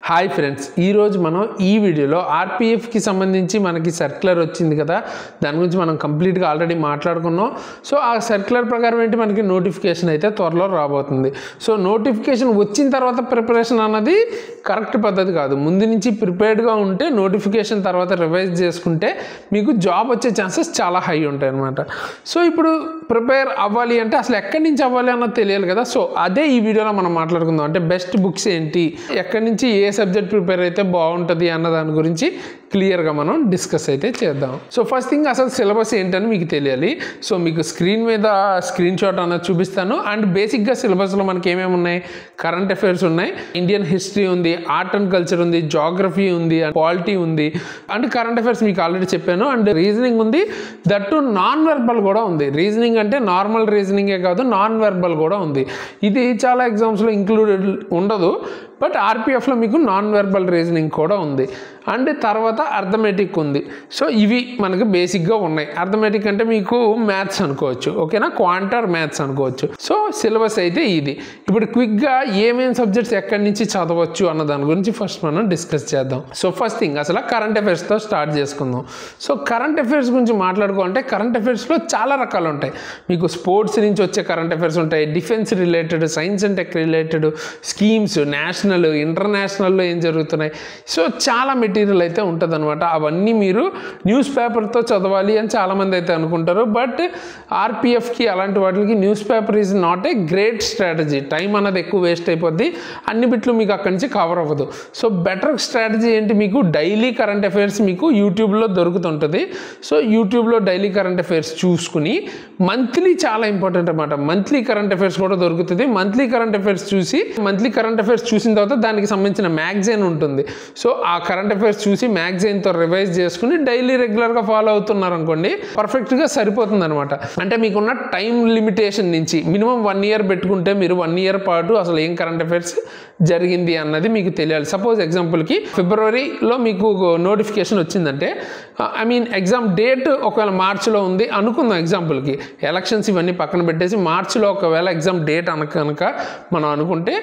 Hi friends, ఈరోజు మనం ఈ వీడియోలో ఆర్పిఎఫ్కి సంబంధించి మనకి సర్క్యులర్ వచ్చింది కదా, దాని గురించి మనం కంప్లీట్గా ఆల్రెడీ మాట్లాడుకున్నాం. సో ఆ సర్క్యులర్ ప్రకారం ఏంటి, మనకి నోటిఫికేషన్ అయితే త్వరలో రాబోతుంది. సో నోటిఫికేషన్ వచ్చిన తర్వాత ప్రిపరేషన్ అన్నది కరెక్ట్ పద్ధతి కాదు. ముందు నుంచి ప్రిపేర్డ్గా ఉంటే నోటిఫికేషన్ తర్వాత రివైజ్ చేసుకుంటే మీకు జాబ్ వచ్చే ఛాన్సెస్ చాలా హై ఉంటాయి అన్నమాట. సో ఇప్పుడు ప్రిపేర్ అవ్వాలి అంటే అసలు ఎక్కడి నుంచి అవ్వాలి అన్నది తెలియాలి కదా. సో అదే ఈ వీడియోలో మనం మాట్లాడుకుందాం. అంటే బెస్ట్ బుక్స్ ఏంటి, ఎక్కడి నుంచి ఏ సబ్జెక్ట్ ప్రిపేర్ అయితే బాగుంటుంది అన్న దాని గురించి క్లియర్గా మనం డిస్కస్ అయితే చేద్దాం. సో ఫస్ట్ థింగ్ అసలు సిలబస్ ఏంటని మీకు తెలియాలి. సో మీకు స్క్రీన్ మీద స్క్రీన్ షాట్ అన్నది చూపిస్తాను. అండ్ బేసిక్గా సిలబస్లో మనకి ఏమేమి ఉన్నాయి, కరెంట్ అఫైర్స్ ఉన్నాయి, ఇండియన్ హిస్టరీ ఉంది, ఆర్ట్ అండ్ కల్చర్ ఉంది, జాగ్రఫీ ఉంది, పాలిటీ ఉంది, అండ్ కరెంట్ అఫైర్స్ మీకు ఆల్రెడీ చెప్పాను. అండ్ రీజనింగ్ ఉంది, దట్టు నాన్ వెర్బల్ కూడా ఉంది. రీజనింగ్ అంటే నార్మల్ రీజనింగే కాదు, నాన్ వెర్బల్ కూడా ఉంది. ఇది చాలా ఎగ్జామ్స్లో ఇంక్లూడెడ్ ఉండదు, బట్ ఆర్పిఎఫ్లో మీకు నాన్ వెర్బల్ రీజనింగ్ కూడా ఉంది. అండ్ తర్వాత అర్థమెటిక్ ఉంది. సో ఇవి మనకు బేసిక్గా ఉన్నాయి. అర్థమెటిక్ అంటే మీకు మ్యాథ్స్ అనుకోవచ్చు, ఓకేనా, క్వాంటర్ మ్యాథ్స్ అనుకోవచ్చు. సో సిలబస్ అయితే ఇది. ఇప్పుడు క్విక్గా ఏమేమి సబ్జెక్ట్స్ ఎక్కడి నుంచి చదవచ్చు అన్న దాని గురించి ఫస్ట్ మనం డిస్కస్ చేద్దాం. సో ఫస్ట్ థింగ్ అసలు కరెంట్ అఫైర్స్తో స్టార్ట్ చేసుకుందాం. సో కరెంట్ అఫైర్స్ గురించి మాట్లాడుకోవాలంటే కరెంట్ అఫైర్స్లో చాలా రకాలు ఉంటాయి. మీకు స్పోర్ట్స్ నుంచి వచ్చే కరెంట్ అఫైర్స్ ఉంటాయి, defence related, science and tech related, schemes, national, ఇంటర్నేషనల్లో ఏం జరుగుతున్నాయి. సో చాలా మెటీరియల్ అయితే ఉంటుంది అనమాట. అవన్నీ మీరు న్యూస్ పేపర్తో చదవాలి అని చాలామంది అయితే అనుకుంటారు. బట్ ఆర్పిఎఫ్కి అలాంటి వాటికి news paper is not a great strategy. Time అన్నది ఎక్కువ వేస్ట్ అయిపోద్ది, అన్ని బిట్లు మీకు అక్కడి నుంచి కవర్ అవ్వదు. సో బెటర్ స్ట్రాటజీ ఏంటి, మీకు డైలీ కరెంట్ అఫైర్స్ మీకు యూట్యూబ్లో దొరుకుతుంటుంది. సో యూట్యూబ్లో డైలీ కరెంట్ అఫైర్స్ చూసుకుని మంత్లీ చాలా ఇంపార్టెంట్ అనమాట. మంత్లీ కరెంట్ అఫైర్స్ కూడా దొరుకుతుంది. మంత్లీ కరెంట్ అఫైర్స్ చూసి, మంత్లీ కరెంట్ అఫైర్స్ చూసిన తర్వాత దానికి సంబంధించిన మ్యాగజైన్ ఉంటుంది. సో ఆ కరెంట్ అఫైర్స్ చూసి మ్యాగజైన్తో రివైజ్ చేసుకుని డైలీ రెగ్యులర్గా ఫాలో అవుతున్నారు అనుకోండి, పర్ఫెక్ట్గా సరిపోతుంది అనమాట. అంటే మీకున్న టైం లిమిటేషన్ నుంచి మినిమం 1 year పెట్టుకుంటే మీరు 1 year పాటు అసలు ఏం కరెంట్ అఫైర్స్ జరిగింది అన్నది మీకు తెలియాలి. సపోజ్ ఎగ్జాంపుల్కి ఫిబ్రవరిలో మీకు నోటిఫికేషన్ వచ్చిందంటే, ఐ మీన్ ఎగ్జామ్ డేట్ ఒకవేళ మార్చిలో ఉంది అనుకుందాం. ఎగ్జాంపుల్కి ఎలక్షన్స్ ఇవన్నీ పక్కన పెట్టేసి మార్చిలో ఒకవేళ ఎగ్జామ్ డేట్ కనుక మనం అనుకుంటే,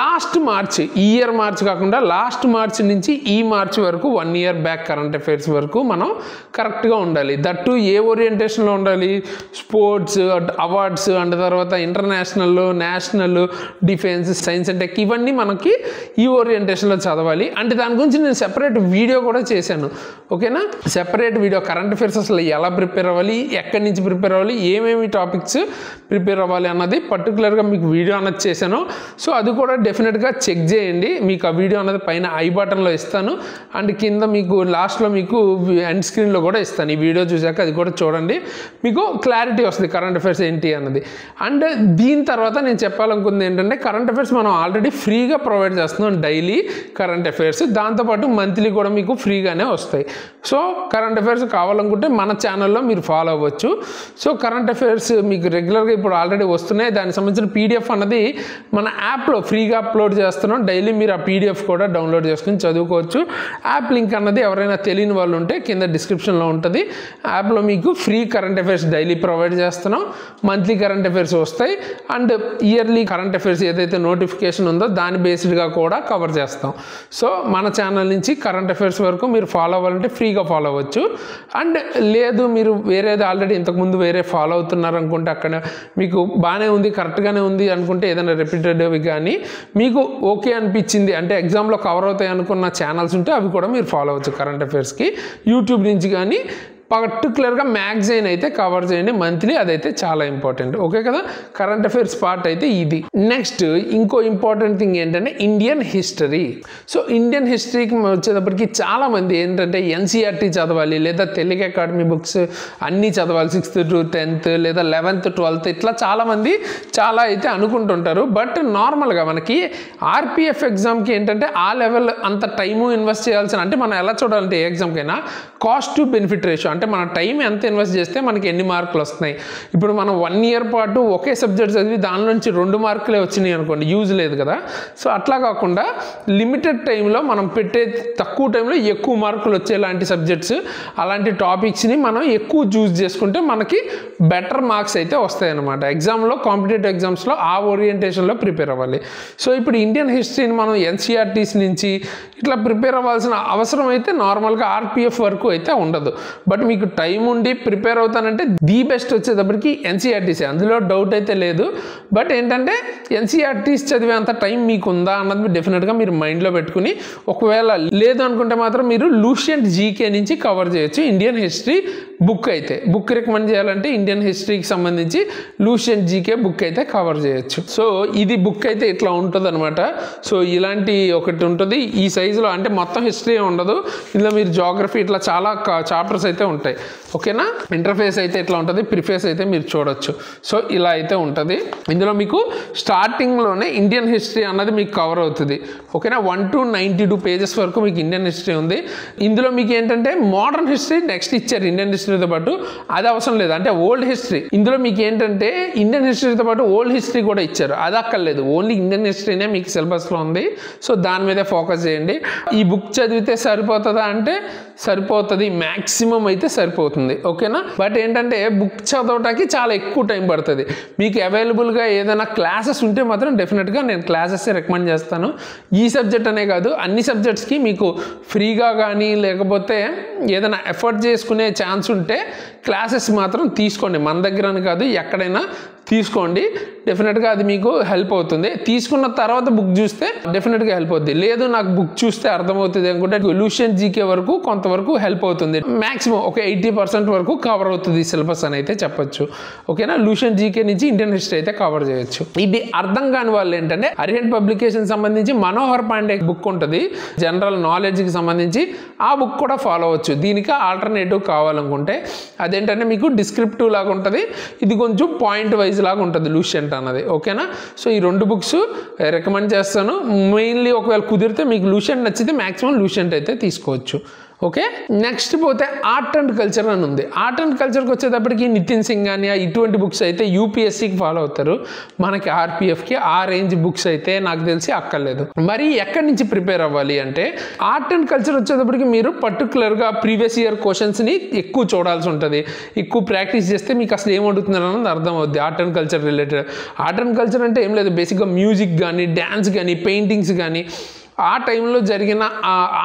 లాస్ట్ మార్చ్, ఈ ఇయర్ మార్చ్ కాకుండా లాస్ట్ మార్చ్ నుంచి ఈ మార్చ్ వరకు 1 year బ్యాక్ కరెంట్ అఫైర్స్ వరకు మనం కరెక్ట్గా ఉండాలి. దట్టు ఏ ఓరియంటేషన్లో ఉండాలి, స్పోర్ట్స్, అవార్డ్స్, అండ్ తర్వాత international, national, defence, science and tech, ఇవన్నీ మనకి ఈ ఓరియంటేషన్లో చదవాలి. అంటే దాని గురించి నేను సెపరేట్ వీడియో కూడా చేశాను, ఓకేనా. సెపరేట్ వీడియో కరెంట్ అఫైర్స్ అసలు ఎలా ప్రిపేర్ అవ్వాలి, ఎక్కడి నుంచి ప్రిపేర్ అవ్వాలి, ఏమేమి టాపిక్స్ ప్రిపేర్ అవ్వాలి అన్నది పర్టికులర్గా మీకు వీడియో అన్నది చేశాను. సో అది కూడా డెఫినెట్గా చెక్ చేయండి. మీకు ఆ వీడియో అన్నది పైన ఐ బటన్లో ఇస్తాను, అండ్ కింద మీకు లాస్ట్లో మీకు ఎండ్ స్క్రీన్లో కూడా ఇస్తాను. ఈ వీడియో చూశాక అది కూడా చూడండి, మీకు క్లారిటీ వస్తుంది కరెంట్ అఫైర్స్ ఏంటి అన్నది. అండ్ దీని తర్వాత నేను చెప్పాలనుకుంది ఏంటంటే, కరెంట్ అఫైర్స్ మనం ఆల్రెడీ ఫ్రీగా ప్రొవైడ్ చేస్తున్నాం, డైలీ కరెంట్ అఫైర్స్. దాంతోపాటు మంత్లీ కూడా మీకు ఫ్రీగానే వస్తాయి. సో కరెంట్ అఫైర్స్ కావాలనుకుంటే మన ఛానల్లో మీరు ఫాలో అవ్వచ్చు. సో కరెంట్ అఫైర్స్ మీకు రెగ్యులర్గా ఇప్పుడు ఆల్రెడీ వస్తున్నాయి. దానికి సంబంధించిన పీడిఎఫ్ అన్నది మన యాప్లో ఫ్రీగా అప్లోడ్ చేస్తున్నాం. డైలీ మీరు ఆ పీడిఎఫ్ కూడా డౌన్లోడ్ చేసుకుని చదువుకోవచ్చు. యాప్ లింక్ అన్నది ఎవరైనా తెలియని వాళ్ళు ఉంటే కింద డిస్క్రిప్షన్లో ఉంటుంది. యాప్లో మీకు free current affairs daily provide చేస్తున్నాం. మంత్లీ కరెంట్ అఫైర్స్ వస్తాయి, అండ్ ఇయర్లీ కరెంట్ అఫైర్స్ ఏదైతే నోటిఫికేషన్ ఉందో దాని బేస్డ్గా కూడా కవర్ చేస్తాం. సో మన ఛానల్ నుంచి కరెంట్ అఫైర్స్ వరకు మీరు ఫాలో అవ్వాలంటే ఫ్రీగా ఫాలో అవ్వచ్చు. అండ్ లేదు మీరు వేరేది ఆల్రెడీ ఇంతకుముందు వేరే ఫాలో అవుతున్నారు అనుకుంటే, అక్కడ మీకు బాగానే ఉంది, కరెక్ట్గానే ఉంది అనుకుంటే, ఏదైనా రిపీటెడ్వి కానీ మీకు ఓకే అనిపించింది అంటే ఎగ్జామ్లో కవర్ అవుతాయి అనుకున్న ఛానల్స్ ఉంటే అవి కూడా మీరు ఫాలో అవ్వచ్చు కరెంట్ అఫైర్స్కి. యూట్యూబ్ నుంచి కానీ పర్టికులర్గా మ్యాగజైన్ అయితే కవర్ చేయండి మంత్లీ, అదైతే చాలా ఇంపార్టెంట్, ఓకే కదా. కరెంట్ అఫైర్స్ పార్ట్ అయితే ఇది. నెక్స్ట్ ఇంకో ఇంపార్టెంట్ థింగ్ ఏంటంటే ఇండియన్ హిస్టరీ. సో ఇండియన్ హిస్టరీకి వచ్చేటప్పటికి చాలామంది ఏంటంటే ఎన్సీఆర్టీ చదవాలి, లేదా తెలుగు అకాడమీ బుక్స్ అన్నీ చదవాలి, 6th to 10th లేదా 11th, 12th, ఇట్లా చాలామంది చాలా అయితే అనుకుంటుంటారు. బట్ నార్మల్గా మనకి ఆర్పిఎఫ్ ఎగ్జామ్కి ఏంటంటే ఆ లెవెల్ అంత టైము ఇన్వెస్ట్ చేయాల్సిన, అంటే మనం ఎలా చూడాలంటే ఏ ఎగ్జామ్కైనా కాస్ట్ టు బెనిఫిట్ రేషియో, అంటే మన టైం ఎంత ఇన్వెస్ట్ చేస్తే మనకి ఎన్ని మార్కులు వస్తున్నాయి. ఇప్పుడు మనం 1 ఇయర్ పాటు ఒకే సబ్జెక్ట్ చదివి దానిలో నుంచి 2 మార్కులే వచ్చినాయి అనుకోండి, యూజ్ లేదు కదా. సో అట్లా కాకుండా లిమిటెడ్ టైంలో మనం పెట్టే తక్కువ టైంలో ఎక్కువ మార్కులు వచ్చేలాంటి సబ్జెక్ట్స్, అలాంటి టాపిక్స్ని మనం ఎక్కువ చూస్ చేసుకుంటే మనకి బెటర్ మార్క్స్ అయితే వస్తాయి అన్నమాట. ఎగ్జామ్లో, కాంపిటేటివ్ ఎగ్జామ్స్లో ఆ ఓరియంటేషన్లో ప్రిపేర్ అవ్వాలి. సో ఇప్పుడు ఇండియన్ హిస్టరీని మనం ఎన్సీఆర్టీస్ నుంచి ఇట్లా ప్రిపేర్ అవ్వాల్సిన అవసరం అయితే నార్మల్గా ఆర్పిఎఫ్ వరకు అయితే ఉండదు. బట్ మీకు టైం ఉండి ప్రిపేర్ అవుతానంటే ది బెస్ట్ వచ్చేటప్పటికి ఎన్సీఆర్టీసీ, అందులో డౌట్ అయితే లేదు. బట్ ఏంటంటే ఎన్సీఆర్టీస్ చదివే అంత టైం మీకు ఉందా అన్నది డెఫినెట్గా మీరు మైండ్లో పెట్టుకుని, ఒకవేళ లేదు అనుకుంటే మాత్రం మీరు లూషియంట్ జీకే నుంచి కవర్ చేయొచ్చు. ఇండియన్ హిస్టరీ బుక్ అయితే బుక్ రికమెండ్ చేయాలంటే ఇండియన్ హిస్టరీకి సంబంధించి లూషియంట్ జీకే బుక్ అయితే కవర్ చేయొచ్చు. సో ఇది బుక్ అయితే ఇట్లా ఉంటుంది అనమాట. సో ఇలాంటి ఒకటి ఉంటుంది ఈ సైజులో, అంటే మొత్తం హిస్టరీ ఉండదు ఇందులో, మీరు జాగ్రఫీ ఇట్లా చాలా చాప్టర్స్ అయితే ఉంటాయి. ఓకేనా. ఇంటర్ఫేస్ అయితే ఇట్లా ఉంటుంది, ప్రిఫేస్ అయితే మీరు చూడొచ్చు. సో ఇలా అయితే ఉంటుంది. ఇందులో మీకు స్టార్టింగ్లోనే ఇండియన్ హిస్టరీ అన్నది మీకు కవర్ అవుతుంది. ఓకేనా. 1 to 92 పేజెస్ వరకు మీకు ఇండియన్ హిస్టరీ ఉంది. ఇందులో మీకు ఏంటంటే మోడర్న్ హిస్టరీ నెక్స్ట్ ఇచ్చారు ఇండియన్ హిస్టరీతో పాటు, అది అవసరం లేదు. అంటే ఓల్డ్ హిస్టరీ, ఇందులో మీకు ఏంటంటే ఇండియన్ హిస్టరీతో పాటు ఓల్డ్ హిస్టరీ కూడా ఇచ్చారు, అది అక్కర్లేదు. ఓన్లీ ఇండియన్ హిస్టరీనే మీకు సిలబస్లో ఉంది. సో దాని మీదే ఫోకస్ చేయండి. ఈ బుక్ చదివితే సరిపోతుందా అంటే సరిపోతుంది, మ్యాక్సిమం అయితే సరిపోతుంది. ఓకేనా. బట్ ఏంటంటే బుక్ చదవటానికి చాలా ఎక్కువ టైం పడుతుంది. మీకు అవైలబుల్గా ఏదైనా క్లాసెస్ ఉంటే మాత్రం డెఫినెట్గా నేను క్లాసెస్ రికమెండ్ చేస్తాను. ఈ సబ్జెక్ట్ అనే కాదు, అన్ని సబ్జెక్ట్స్కి మీకు ఫ్రీగా కానీ లేకపోతే ఏదైనా ఎఫర్ట్ చేసుకునే ఛాన్స్ ఉంటే క్లాసెస్ మాత్రం తీసుకోండి. మన దగ్గర అని కాదు, ఎక్కడైనా తీసుకోండి. డెఫినెట్గా అది మీకు హెల్ప్ అవుతుంది. తీసుకున్న తర్వాత బుక్ చూస్తే డెఫినెట్గా హెల్ప్ అవుతుంది. లేదు నాకు బుక్ చూస్తే అర్థమవుతుంది అనుకుంటే లూషియంట్ జీకే వరకు కొంతవరకు హెల్ప్ అవుతుంది. మ్యాక్సిమం ఒక 80% వరకు కవర్ అవుతుంది సిలబస్ అని అయితే చెప్పొచ్చు. ఓకేనా. లూషియంట్ జీకే నుంచి ఇండియన్ హిస్టరీ అయితే కవర్ చేయొచ్చు. ఇది అర్థం కాని వాళ్ళు ఏంటంటే అరిహంట్ పబ్లికేషన్ సంబంధించి మనోహర్ పాండే బుక్ ఉంటుంది జనరల్ నాలెడ్జ్కి సంబంధించి, ఆ బుక్ కూడా ఫాలో అవ్వచ్చు. దీనికి ఆల్టర్నేటివ్ కావాలనుకుంటే అదేంటంటే మీకు డిస్క్రిప్టివ్ లాగా ఉంటుంది, ఇది కొంచెం పాయింట్ వైజ్ లాగా ఉంటుంది లూషియంట్ అన్నది. ఓకేనా. సో ఈ 2 బుక్స్ రికమెండ్ చేస్తాను. మెయిన్లీ ఒకవేళ కుదిరితే మీకు లూషియంట్ నచ్చితే మ్యాక్సిమం లూషియంట్ అయితే తీసుకోవచ్చు. ఓకే. నెక్స్ట్ పోతే ఆర్ట్ అండ్ కల్చర్ అని ఉంది. ఆర్ట్ అండ్ కల్చర్కి వచ్చేటప్పటికి నితిన్ సింఘానియా ఇటువంటి బుక్స్ అయితే యూపీఎస్సీకి ఫాలో అవుతారు. మనకి ఆర్పిఎఫ్కి ఆ రేంజ్ బుక్స్ అయితే నాకు తెలిసి అక్కర్లేదు. మరి ఎక్కడి నుంచి ప్రిపేర్ అవ్వాలి అంటే ఆర్ట్ అండ్ కల్చర్ వచ్చేటప్పటికి మీరు పర్టికులర్గా ప్రీవియస్ ఇయర్ క్వశ్చన్స్ని ఎక్కువ చూడాల్సి ఉంటుంది. ఎక్కువ ప్రాక్టీస్ చేస్తే మీకు అసలు ఏం అడుగుతున్నారు అన్నది అర్థం అవుద్ది. Art and culture related, art and culture అంటే ఏం లేదు, బేసిక్గా మ్యూజిక్ కానీ, డ్యాన్స్ కానీ, పెయింటింగ్స్ కానీ, ఆ టైంలో జరిగిన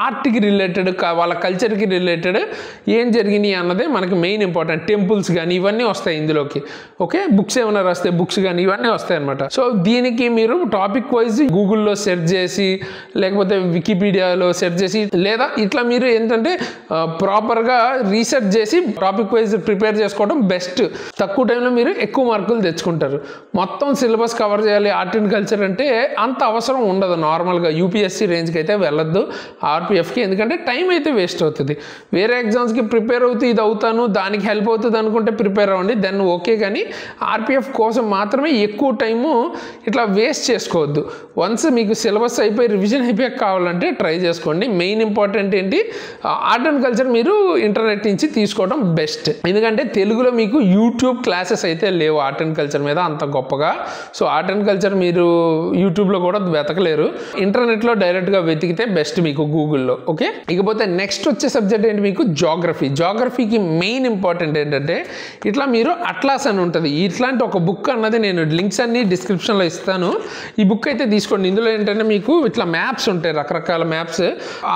ఆర్ట్కి రిలేటెడ్, వాళ్ళ కల్చర్కి రిలేటెడ్ ఏం జరిగినాయి అన్నదే మనకి మెయిన్ ఇంపార్టెంట్. టెంపుల్స్ కానీ ఇవన్నీ వస్తాయి ఇందులోకి. ఓకే. బుక్స్ ఏమైనా రాస్తే బుక్స్ కానీ ఇవన్నీ వస్తాయి అనమాట. సో దీనికి మీరు టాపిక్ వైజ్ గూగుల్లో సెర్చ్ చేసి లేకపోతే వికీపీడియాలో సెర్చ్ చేసి, లేదా ఇట్లా మీరు ఏంటంటే ప్రాపర్గా రీసెర్చ్ చేసి టాపిక్ వైజ్ ప్రిపేర్ చేసుకోవడం బెస్ట్. తక్కువ టైంలో మీరు ఎక్కువ మార్కులు తెచ్చుకుంటారు. మొత్తం సిలబస్ కవర్ చేయాలి ఆర్ట్ అండ్ కల్చర్ అంటే అంత అవసరం ఉండదు. నార్మల్గా యూపీఎస్సీ రేంజ్కి అయితే వెళ్ళొద్దు ఆర్పిఎఫ్కి, ఎందుకంటే టైం అయితే వేస్ట్ అవుతుంది. వేరే ఎగ్జామ్స్కి ప్రిపేర్ అవుతూ ఇది అవుతాను దానికి హెల్ప్ అవుతుంది అనుకుంటే ప్రిపేర్ అవ్వండి, దెన్ ఓకే. కానీ ఆర్పిఎఫ్ కోసం మాత్రమే ఎక్కువ టైము ఇట్లా వేస్ట్ చేసుకోవద్దు. వన్స్ మీకు సిలబస్ అయిపోయి రివిజన్ అయిపోయాక కావాలంటే ట్రై చేసుకోండి. మెయిన్ ఇంపార్టెంట్ ఏంటి, ఆర్ట్ అండ్ కల్చర్ మీరు ఇంటర్నెట్ నుంచి తీసుకోవడం బెస్ట్. ఎందుకంటే తెలుగులో మీకు యూట్యూబ్ క్లాసెస్ అయితే లేవు ఆర్ట్ అండ్ కల్చర్ మీద అంత గొప్పగా. సో ఆర్ట్ అండ్ కల్చర్ మీరు యూట్యూబ్లో కూడా వెతకలేరు, ఇంటర్నెట్లో డైరెక్ట్గా వెతికితే బెస్ట్ మీకు గూగుల్లో. ఓకే. ఇకపోతే నెక్స్ట్ వచ్చే సబ్జెక్ట్ ఏంటి మీకు జాగ్రఫీ. జాగ్రఫీకి మెయిన్ ఇంపార్టెంట్ ఏంటంటే ఇట్లా మీరు అట్లాస్ అని ఉంటుంది, ఇట్లాంటి ఒక బుక్ అన్నది నేను లింక్స్ అన్ని డిస్క్రిప్షన్లో ఇస్తాను. ఈ బుక్ అయితే తీసుకోండి. ఇందులో ఏంటంటే మీకు ఇట్లా మ్యాప్స్ ఉంటాయి, రకరకాల మ్యాప్స్.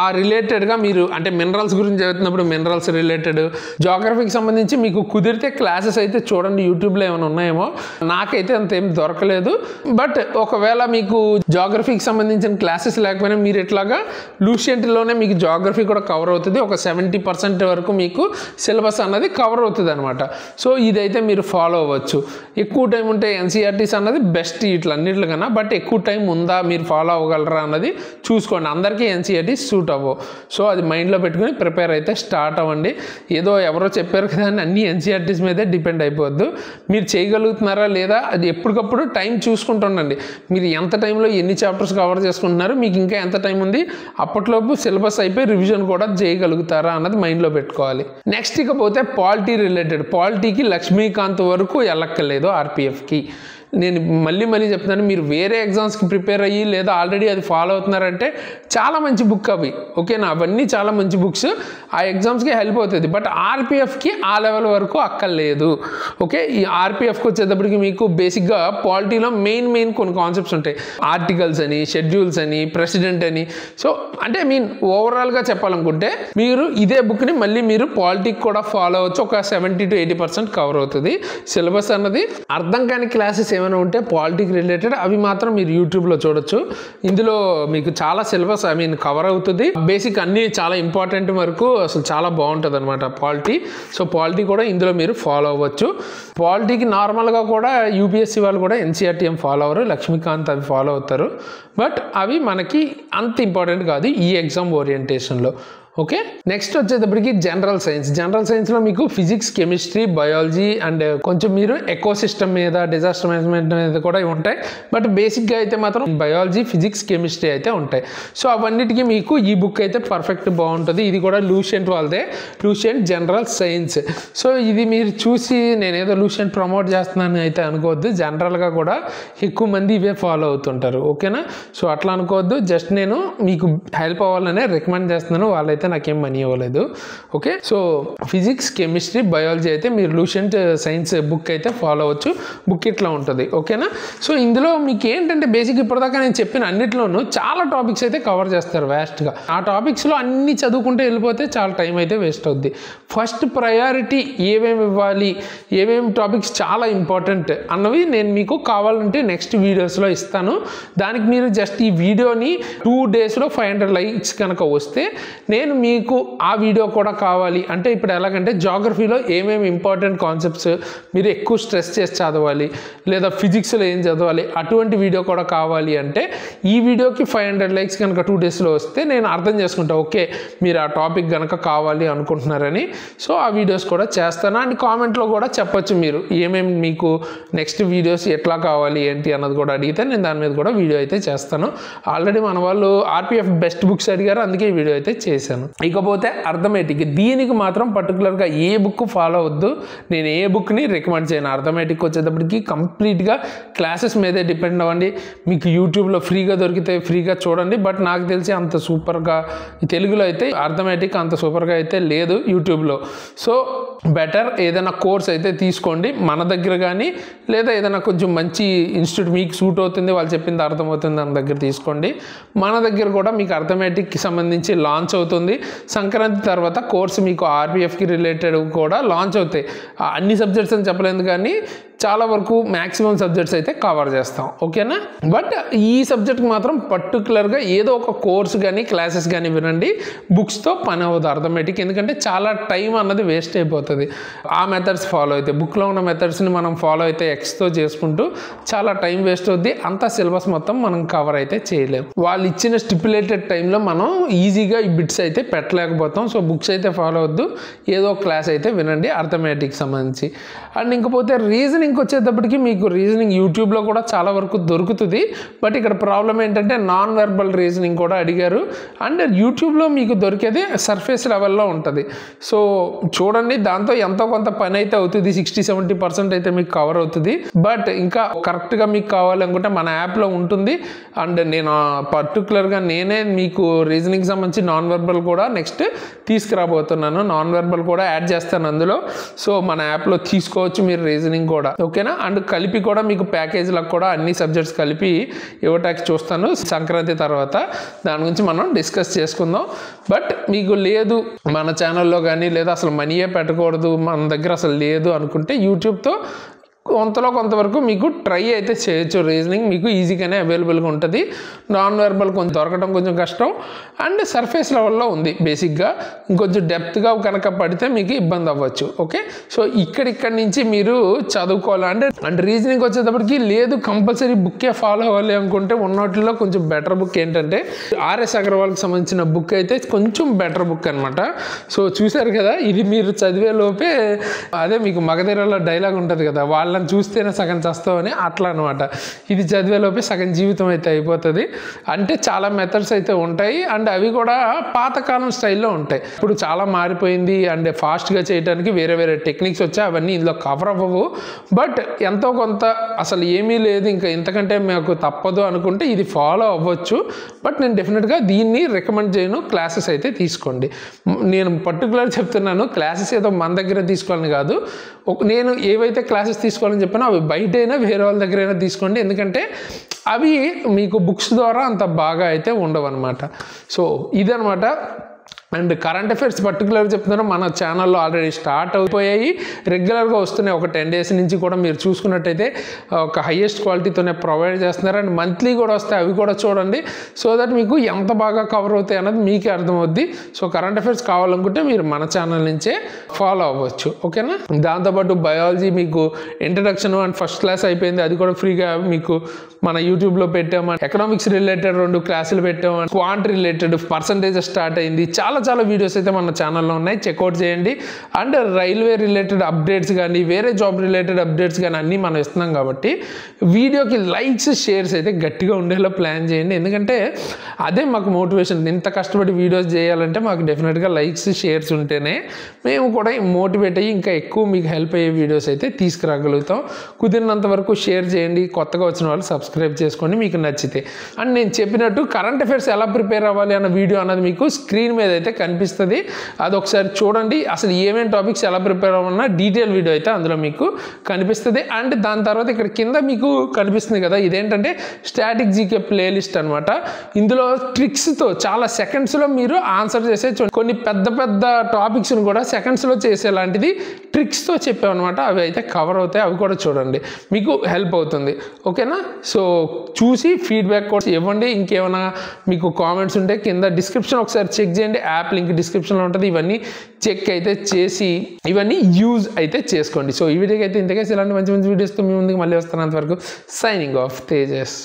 ఆ రిలేటెడ్గా మీరు అంటే మినరల్స్ గురించి చదువుతున్నప్పుడు మినరల్స్ రిలేటెడ్, జాగ్రఫీకి సంబంధించి మీకు కుదిరితే క్లాసెస్ అయితే చూడండి, యూట్యూబ్లో ఏమైనా ఉన్నాయేమో. నాకైతే అంతేం దొరకలేదు. బట్ ఒకవేళ మీకు జాగ్రఫీకి సంబంధించిన క్లాసెస్ లేకపోయినా మీరు ఇట్లాగా లూషియంట్లోనే మీకు జాగ్రఫీ కూడా కవర్ అవుతుంది. ఒక 70% వరకు మీకు సిలబస్ అన్నది కవర్ అవుతుంది అనమాట. సో ఇదైతే మీరు ఫాలో అవ్వచ్చు. ఎక్కువ టైం ఉంటే ఎన్సీఆర్టీస్ అన్నది బెస్ట్ వీటిలన్నిటికన్నా. బట్ ఎక్కువ టైం ఉందా, మీరు ఫాలో అవ్వగలరా అన్నది చూసుకోండి. అందరికీ ఎన్సీఆర్టీస్ సూట్ అవ్వవు. సో అది మైండ్లో పెట్టుకుని ప్రిపేర్ అయితే స్టార్ట్ అవ్వండి. ఏదో ఎవరో చెప్పారు కదా అని అన్ని ఎన్సీఆర్టీస్ మీదే డిపెండ్ అయిపోవద్దు. మీరు చేయగలుగుతున్నారా లేదా అది ఎప్పటికప్పుడు టైం చూసుకుంటుండండి. మీరు ఎంత టైంలో ఎన్ని చాప్టర్స్ కవర్ చేసుకుంటున్నారు, మీకు ఇంకా ఇంకా ఎంత టైం ఉంది, అప్పట్లోపు సిలబస్ అయిపోయి రివిజన్ కూడా చేయగలుగుతారా అన్నది మైండ్లో పెట్టుకోవాలి. నెక్స్ట్ ఇకపోతే పాలిటీ రిలేటెడ్, పాలిటీకి లక్ష్మీకాంత్ వరకు వెళ్ళక్కర్లేదు ఆర్పిఎఫ్కి. నేను మళ్ళీ చెప్తున్నాను, మీరు వేరే ఎగ్జామ్స్కి ప్రిపేర్ అయ్యి లేదా ఆల్రెడీ అది ఫాలో అవుతున్నారంటే చాలా మంచి బుక్ అవి, ఓకేనా, అవన్నీ చాలా మంచి బుక్స్, ఆ ఎగ్జామ్స్కి హెల్ప్ అవుతుంది. బట్ ఆర్పిఎఫ్కి ఆ లెవెల్ వరకు అక్కర్లేదు. ఓకే, ఈ ఆర్పిఎఫ్కి వచ్చేటప్పటికి మీకు బేసిక్గా పాలిటీలో మెయిన్ కొన్ని కాన్సెప్ట్స్ ఉంటాయి. ఆర్టికల్స్ అని, షెడ్యూల్స్ అని, ప్రెసిడెంట్ అని. సో అంటే ఓవరాల్గా చెప్పాలనుకుంటే మీరు ఇదే బుక్ని మళ్ళీ మీరు పాలిటీకి కూడా ఫాలో అవ్వచ్చు. ఒక 70 to 80% కవర్ అవుతుంది సిలబస్ అన్నది. అర్థం కాని క్లాసెస్ ఏమైనా ఉంటే పాలిటిక్ రిలేటెడ్ అవి మాత్రం మీరు యూట్యూబ్లో చూడొచ్చు. ఇందులో మీకు చాలా సిలబస్ కవర్ అవుతుంది. బేసిక్ అన్నీ చాలా ఇంపార్టెంట్ వరకు అసలు చాలా బాగుంటుంది అనమాట పాలిటీ. సో పాలిటీ కూడా ఇందులో మీరు ఫాలో అవ్వచ్చు. పాలిటీకి నార్మల్గా కూడా యూపీఎస్సీ వాళ్ళు కూడా ఎన్సీఆర్టీఎం ఫాలో అవ్వరు, లక్ష్మీకాంత్ అవి ఫాలో అవుతారు. బట్ అవి మనకి అంత ఇంపార్టెంట్ కాదు ఈ ఎగ్జామ్ ఓరియంటేషన్లో. ఓకే, నెక్స్ట్ వచ్చేటప్పటికి జనరల్ సైన్స్లో మీకు ఫిజిక్స్, కెమిస్ట్రీ, బయాలజీ అండ్ కొంచెం మీరు ఎకోసిస్టమ్ మీద, డిజాస్టర్ మేనేజ్మెంట్ మీద కూడా ఉంటాయి. బట్ బేసిక్గా అయితే మాత్రం బయాలజీ, ఫిజిక్స్, కెమిస్ట్రీ అయితే ఉంటాయి. సో అవన్నిటికీ మీకు ఈ బుక్ అయితే పర్ఫెక్ట్ బాగుంటుంది. ఇది కూడా లూసెంట్ వాళ్ళదే, లూసెంట్ జనరల్ సైన్స్. సో ఇది మీరు చూసి నేనేదో లూసెంట్ ప్రమోట్ చేస్తున్నాను అయితే అనుకోవద్దు. జనరల్గా కూడా ఎక్కువ మంది ఇవే ఫాలో అవుతుంటారు, ఓకేనా. సో అట్లా అనుకోవద్దు, జస్ట్ నేను మీకు హెల్ప్ అవ్వాలనే రికమెండ్ చేస్తున్నాను. వాళ్ళైతే నాకేం మనీ ఇవ్వలేదు. Okay, so physics, chemistry, biology అయితే మీరు లూసెంట్ సైన్స్ బుక్ అయితే ఫాలో అవ్వచ్చు. బుక్ ఇట్లా ఉంటుంది, ఓకేనా. సో ఇందులో మీకు ఏంటంటే బేసిక్ ఇప్పటిదాకా నేను చెప్పిన అన్నిట్లోనూ చాలా టాపిక్స్ అయితే కవర్ చేస్తారు వ్యాస్ట్గా. ఆ టాపిక్స్లో అన్ని చదువుకుంటే వెళ్ళిపోతే చాలా టైం అయితే వేస్ట్ అవుద్ది. ఫస్ట్ ప్రయారిటీ ఏమేమి ఇవ్వాలి, ఏమేమి టాపిక్స్ చాలా ఇంపార్టెంట్ అన్నవి నేను మీకు కావాలంటే నెక్స్ట్ వీడియోస్లో ఇస్తాను. దానికి మీరు జస్ట్ ఈ వీడియోని 2 daysలో 500 likes కనుక వస్తే నేను మీకు ఆ వీడియో కూడా కావాలి అంటే, ఇప్పుడు ఎలాగంటే జాగ్రఫీలో ఏమేమి ఇంపార్టెంట్ కాన్సెప్ట్స్ మీరు ఎక్కువ స్ట్రెస్ చేసి చదవాలి, లేదా ఫిజిక్స్లో ఏం చదవాలి, అటువంటి వీడియో కూడా కావాలి అంటే ఈ వీడియోకి 500 likes కనుక 2 daysలో వస్తే నేను అర్థం చేసుకుంటా, ఓకే మీరు ఆ టాపిక్ కనుక కావాలి అనుకుంటున్నారని. సో ఆ వీడియోస్ కూడా చేస్తాను. అండ్ కామెంట్లో కూడా చెప్పచ్చు మీరు ఏమేమి మీకు నెక్స్ట్ వీడియోస్ ఎట్లా కావాలి ఏంటి అన్నది కూడా అడిగితే నేను దాని మీద కూడా వీడియో అయితే చేస్తాను. ఆల్రెడీ మన వాళ్ళు ఆర్పిఎఫ్ బెస్ట్ బుక్స్ అడిగారు, అందుకే ఈ వీడియో అయితే చేశాను. ఇకపోతే అర్థమెటిక్, దీనికి మాత్రం పర్టికులర్గా ఏ బుక్ ఫాలో అవద్దు, నేను ఏ బుక్ని రికమెండ్ చేయను. అర్థమెటిక్ వచ్చేటప్పటికి కంప్లీట్గా క్లాసెస్ మీదే డిపెండ్ అవ్వండి. మీకు యూట్యూబ్లో ఫ్రీగా దొరికితే ఫ్రీగా చూడండి. బట్ నాకు తెలిసి అంత సూపర్గా తెలుగులో అయితే అర్థమెటిక్ అంత సూపర్గా అయితే లేదు యూట్యూబ్లో. సో బెటర్ ఏదైనా కోర్స్ అయితే తీసుకోండి మన దగ్గర కానీ, లేదా ఏదైనా కొంచెం మంచి ఇన్స్టిట్యూట్ మీకు సూట్ అవుతుంది, వాళ్ళు చెప్పింది అర్థమవుతుంది దాని దగ్గర తీసుకోండి. మన దగ్గర కూడా మీకు అర్థమెటిక్కి సంబంధించి లాంచ్ అవుతుంది. సంక్రాంతి తర్వాత కోర్సు మీకు ఆర్పిఎఫ్కి రిలేటెడ్ కూడా లాంచ్ అవుతాయి. అన్ని సబ్జెక్ట్స్ అని చెప్పలేదు కానీ చాలా వరకు మ్యాక్సిమం సబ్జెక్ట్స్ అయితే కవర్ చేస్తాం, ఓకేనా. బట్ ఈ సబ్జెక్ట్కి మాత్రం పర్టికులర్గా ఏదో ఒక కోర్స్ కానీ క్లాసెస్ కానీ వినండి. బుక్స్తో పని అవ్వదు అర్థమెటిక్, ఎందుకంటే చాలా టైం అన్నది వేస్ట్ అయిపోతుంది. ఆ మెథడ్స్ ఫాలో అయితే, బుక్లో ఉన్న మెథడ్స్ని మనం ఫాలో అయితే ఎక్స్తో చేసుకుంటూ చాలా టైం వేస్ట్ అవుద్ది. అంతా సిలబస్ మొత్తం మనం కవర్ అయితే చేయలేము. వాళ్ళు ఇచ్చిన స్టిపులేటెడ్ టైంలో మనం ఈజీగా ఈ బిట్స్ అయితే పెట్టలేకపోతాం. సో బుక్స్ అయితే ఫాలో అవద్దు, ఏదో క్లాస్ అయితే వినండి అర్థమెటిక్ సంబంధించి. అండ్ ఇంకపోతే రీజనింగ్ వచ్చేటప్పటికి మీకు రీజనింగ్ యూట్యూబ్లో కూడా చాలా వరకు దొరుకుతుంది. బట్ ఇక్కడ ప్రాబ్లం ఏంటంటే నాన్ వెర్బల్ రీజనింగ్ కూడా అడిగారు. అండ్ యూట్యూబ్లో మీకు దొరికేది సర్ఫేస్ లెవెల్లో ఉంటుంది. సో చూడండి, దాంతో ఎంతో కొంత పని అయితే అవుతుంది, 60-70% అయితే మీకు కవర్ అవుతుంది. బట్ ఇంకా కరెక్ట్గా మీకు కావాలనుకుంటే మన యాప్లో ఉంటుంది. అండ్ నేను పర్టికులర్గా నేనే మీకు రీజనింగ్ సంబంధించి నాన్ వెర్బల్ కూడా నెక్స్ట్ తీసుకురాబోతున్నాను. నాన్ వెర్బల్ కూడా యాడ్ చేస్తాను అందులో. సో మన యాప్లో తీసుకోవచ్చు మీరు రీజనింగ్ కూడా, ఓకేనా. అండ్ కలిపి కూడా మీకు ప్యాకేజీలకు కూడా అన్ని సబ్జెక్ట్స్ కలిపి ఇవ్వటానికి చూస్తాను సంక్రాంతి తర్వాత. దాని గురించి మనం డిస్కస్ చేసుకుందాం. బట్ మీకు లేదు మన ఛానల్లో కానీ, లేదా అసలు మనీయే పెట్టకూడదు మన దగ్గర అసలు లేదు అనుకుంటే యూట్యూబ్తో కొంతవరకు మీకు ట్రై అయితే చేయొచ్చు. రీజనింగ్ మీకు ఈజీగానే అవైలబుల్గా ఉంటుంది. నాన్ వెర్బల్ కొంచెం దొరకడం కొంచెం కష్టం. అండ్ సర్ఫేస్ లెవెల్లో ఉంది బేసిక్గా. ఇంకొంచెం డెప్త్గా కనుక పడితే మీకు ఇబ్బంది అవ్వచ్చు, ఓకే. సో ఇక్కడి నుంచి మీరు చదువుకోవాలి. అండ్ రీజనింగ్ వచ్చేటప్పటికి లేదు కంపల్సరీ బుక్కే ఫాలో అవ్వాలి అనుకుంటే ఉన్నట్లో కొంచెం బెటర్ బుక్ ఏంటంటే ఆర్ఎస్ అగర్వాల్కి సంబంధించిన బుక్ అయితే కొంచెం బెటర్ బుక్ అనమాట. సో చూశారు కదా, ఇది మీరు చదివే లోపే అదే మీకు మగధీరలో డైలాగ్ ఉంటుంది కదా, వాళ్ళ వాళ్ళని చూస్తేనే సగం చేస్తామని అట్లా అనమాట. ఇది చదివేలోపే సగం జీవితం అయితే అయిపోతుంది. అంటే చాలా మెథడ్స్ అయితే ఉంటాయి అండ్ అవి కూడా పాతకాలం స్టైల్లో ఉంటాయి. ఇప్పుడు చాలా మారిపోయింది అండ్ ఫాస్ట్గా చేయడానికి వేరే వేరే టెక్నిక్స్ వచ్చాయి, అవన్నీ ఇందులో కవర్ అవ్వవు. బట్ ఎంతో కొంత అసలు ఏమీ లేదు ఇంకా ఇంతకంటే మాకు తప్పదు అనుకుంటే ఇది ఫాలో అవ్వచ్చు. బట్ నేను డెఫినెట్గా దీన్ని రికమెండ్ చేయను, క్లాసెస్ అయితే తీసుకోండి. నేను పర్టికులర్ చెప్తున్నాను, క్లాసెస్ ఏదో మన దగ్గర తీసుకోవాలని కాదు. నేను ఏవైతే క్లాసెస్ తీసుకోవాలని చెప్పానో అవి బయటైనా వేరే వాళ్ళ దగ్గరైనా తీసుకోండి. ఎందుకంటే అవి మీకు బుక్స్ ద్వారా అంత బాగా అయితే ఉండవు అనమాట. సో ఇదనమాట. అండ్ కరెంట్ అఫైర్స్ పర్టికులర్గా చెప్తున్నాను, మన ఛానల్లో ఆల్రెడీ స్టార్ట్ అయిపోయాయి, రెగ్యులర్గా వస్తున్నాయి. ఒక 10 days నుంచి కూడా మీరు చూసుకున్నట్టయితే ఒక హైయెస్ట్ క్వాలిటీతోనే ప్రొవైడ్ చేస్తున్నారు. అండ్ మంత్లీ కూడా వస్తాయి, అవి కూడా చూడండి. సో దట్ మీకు ఎంత బాగా కవర్ అవుతాయి అన్నది మీకే అర్థమవుద్ది. సో కరెంట్ అఫైర్స్ కావాలనుకుంటే మీరు మన ఛానల్ నుంచే ఫాలో అవ్వచ్చు, ఓకేనా. దాంతోపాటు బయాలజీ మీకు ఇంట్రడక్షన్ అండ్ ఫస్ట్ క్లాస్ అయిపోయింది, అది కూడా ఫ్రీగా మీకు మన యూట్యూబ్లో పెట్టాము. ఎకనామిక్స్ రిలేటెడ్ 2 క్లాసులు పెట్టాము. క్వాంట్ రిలేటెడ్ పర్సంటేజ్ స్టార్ట్ అయింది. చాలా వీడియోస్ అయితే మన ఛానల్లో ఉన్నాయి, చెక్అవుట్ చేయండి. అండ్ రైల్వే రిలేటెడ్ అప్డేట్స్ కానీ వేరే జాబ్ రిలేటెడ్ అప్డేట్స్ కానీ అన్నీ మనం ఇస్తున్నాం కాబట్టి వీడియోకి లైక్స్ షేర్స్ అయితే గట్టిగా ఉండేలా ప్లాన్ చేయండి. ఎందుకంటే అదే మాకు మోటివేషన్. ఇంత కష్టపడి వీడియోస్ చేయాలంటే మాకు డెఫినెట్గా లైక్స్ షేర్స్ ఉంటేనే మేము కూడా మోటివేట్ అయ్యి ఇంకా ఎక్కువ మీకు హెల్ప్ అయ్యే వీడియోస్ అయితే తీసుకురాగలుగుతాం. కుదిరినంత వరకు షేర్ చేయండి, కొత్తగా వచ్చిన వాళ్ళు సబ్స్క్రైబ్ చేసుకోండి మీకు నచ్చితే. అండ్ నేను చెప్పినట్టు కరెంట్ అఫైర్స్ ఎలా ప్రిపేర్ అవ్వాలి అన్న వీడియో అన్నది మీకు స్క్రీన్ మీద అయితే కనిపిస్తుంది, అది ఒకసారి చూడండి. అసలు ఏమేమి టాపిక్స్ ఎలా ప్రిపేర్ అవ్వాలన్నా డీటెయిల్ వీడియో అయితే అందులో మీకు కనిపిస్తుంది. అండ్ దాని తర్వాత ఇక్కడ కింద మీకు కనిపిస్తుంది కదా, ఇదేంటంటే స్టాటిక్ జీకే ప్లేలిస్ట్ అనమాట. ఇందులో ట్రిక్స్తో చాలా సెకండ్స్లో మీరు ఆన్సర్ చేసే కొన్ని పెద్ద పెద్ద టాపిక్స్ని కూడా సెకండ్స్లో చేసేలాంటిది ట్రిక్స్తో చెప్పామన్నమాట. అవి అయితే కవర్ అవుతాయి, అవి కూడా చూడండి, మీకు హెల్ప్ అవుతుంది, ఓకేనా. సో చూసి ఫీడ్బ్యాక్ కూడా ఇవ్వండి. ఇంకేమైనా మీకు కామెంట్స్ ఉంటే కింద డిస్క్రిప్షన్ ఒకసారి చెక్ చేయండి, యాప్ లింక్ డిస్క్రిప్షన్లో ఉంటుంది. ఇవన్నీ చెక్ అయితే చేసి ఇవన్నీ యూజ్ అయితే చేసుకోండి. సో ఈ వీడియోకి అయితే ఇంతకేసి ఇలాంటి మంచి మంచి వీడియోస్తో మీ ముందుకు మళ్ళీ వస్తాను. అంతవరకు సైనింగ్ ఆఫ్ తేజస్.